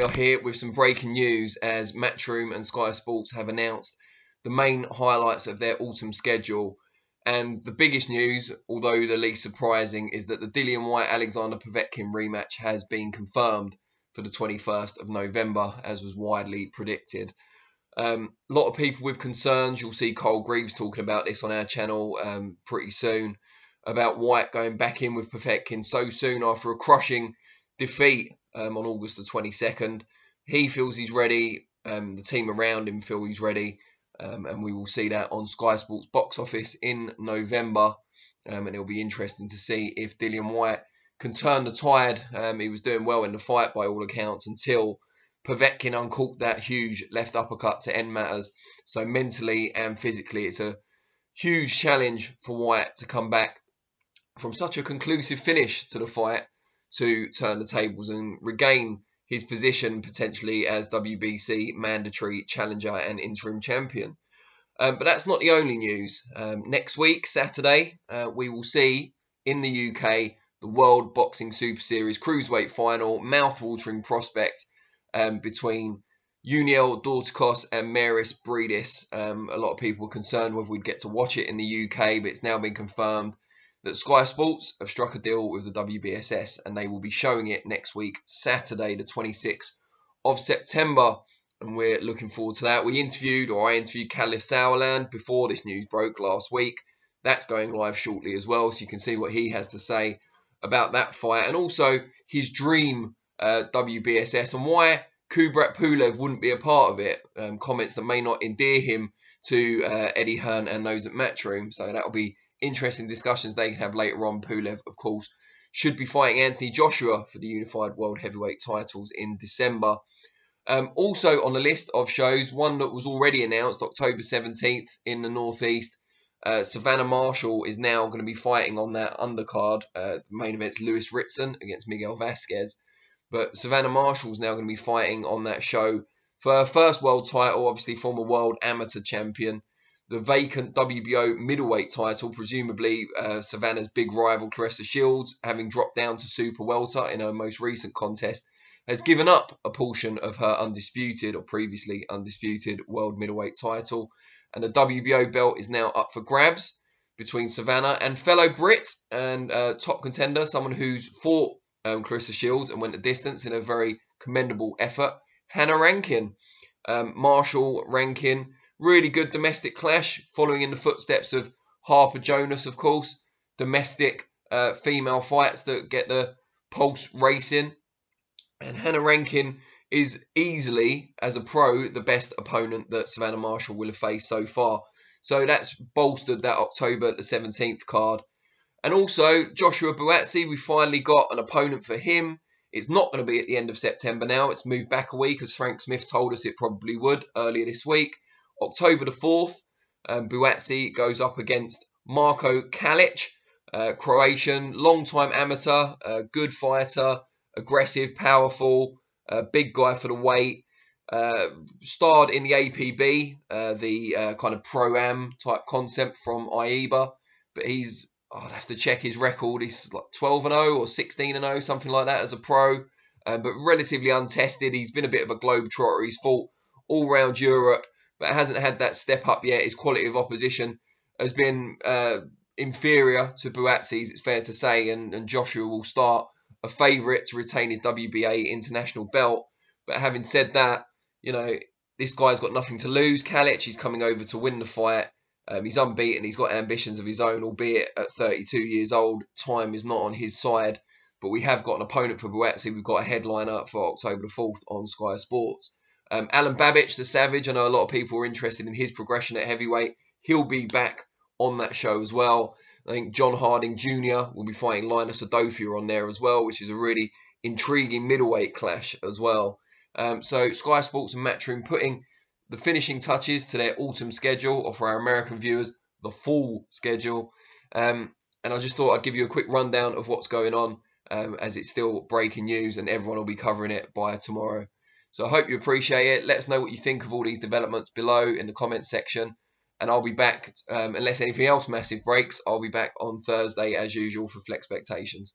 we are here with some breaking news as Matchroom and Sky Sports have announced the main highlights of their autumn schedule. And the biggest news, although the least surprising, is that the Dillian Whyte Alexander Povetkin rematch has been confirmed for the 21st of November, as was widely predicted. A lot of people with concerns. You'll see Cole Greaves talking about this on our channel pretty soon, about Whyte going back in with Povetkin so soon after a crushing defeat on August the 22nd. He feels he's ready. The team around him feel he's ready. And we will see that on Sky Sports box office in November. And it'll be interesting to see if Dillian Whyte can turn the tide. He was doing well in the fight by all accounts until Povetkin uncorked that huge left uppercut to end matters. So mentally and physically, it's a huge challenge for Whyte to come back from such a conclusive finish to the fight to turn the tables and regain his position potentially as WBC mandatory challenger and interim champion. But that's not the only news. Next week, Saturday, we will see in the UK the World Boxing Super Series Cruiserweight final, mouth-watering prospect between Uniel Dorticos and Maris Bridis. A lot of people were concerned whether we'd get to watch it in the UK, but it's now been confirmed that Sky Sports have struck a deal with the WBSS and they will be showing it next week, Saturday, the 26th of September. And we're looking forward to that. I interviewed Calif Sauerland before this news broke last week. That's going live shortly as well, so you can see what he has to say about that fight and also his dream WBSS and why Kubrat Pulev wouldn't be a part of it. Comments that may not endear him to Eddie Hearn and those at Matchroom. So that'll be interesting discussions they can have later on. Pulev, of course, should be fighting Anthony Joshua for the unified world heavyweight titles in December. Also on the list of shows, one that was already announced, October 17th in the Northeast. Savannah Marshall is now going to be fighting on that undercard. The main event's Lewis Ritson against Miguel Vasquez. But Savannah Marshall is now going to be fighting on that show for her first world title, obviously former world amateur champion. The vacant WBO middleweight title, presumably Savannah's big rival Claressa Shields, having dropped down to super welter in her most recent contest, has given up a portion of her undisputed or previously undisputed world middleweight title. And the WBO belt is now up for grabs between Savannah and fellow Brit and top contender, someone who's fought Claressa Shields and went the distance in a very commendable effort, Hannah Rankin. Marshall Rankin, really good domestic clash, following in the footsteps of Harper Jonas, of course. Domestic female fights that get the pulse racing. And Hannah Rankin is easily, as a pro, the best opponent that Savannah Marshall will have faced so far. So that's bolstered that October the 17th card. And also, Joshua Buatsi, we finally got an opponent for him. It's not going to be at the end of September now. It's moved back a week, as Frank Smith told us it probably would earlier this week. October the 4th, Buatsi goes up against Marko Kalic, Croatian, long-time amateur, good fighter, aggressive, powerful, big guy for the weight. Starred in the APB, the kind of pro-am type concept from AIBA, but I'd have to check his record. He's like 12-0 or 16-0, something like that as a pro, but relatively untested. He's been a bit of a globetrotter. He's fought all around Europe, but hasn't had that step up yet. His quality of opposition has been inferior to Buatsi's, it's fair to say, and Joshua will start a favourite to retain his WBA international belt. But having said that, you know, this guy's got nothing to lose. Kalic, he's coming over to win the fight. He's unbeaten. He's got ambitions of his own, albeit at 32 years old. Time is not on his side. But we have got an opponent for Buatsi. We've got a headliner for October the 4th on Sky Sports. Alan Babic, the Savage, I know a lot of people are interested in his progression at heavyweight. He'll be back on that show as well. I think John Harding Jr. will be fighting Linus Adofia on there as well, which is a really intriguing middleweight clash as well. So Sky Sports and Matchroom putting the finishing touches to their autumn schedule, or for our American viewers, the fall schedule. And I just thought I'd give you a quick rundown of what's going on, as it's still breaking news and everyone will be covering it by tomorrow. So I hope you appreciate it. Let us know what you think of all these developments below in the comments section. And I'll be back, unless anything else massive breaks, I'll be back on Thursday as usual for Flexpectations.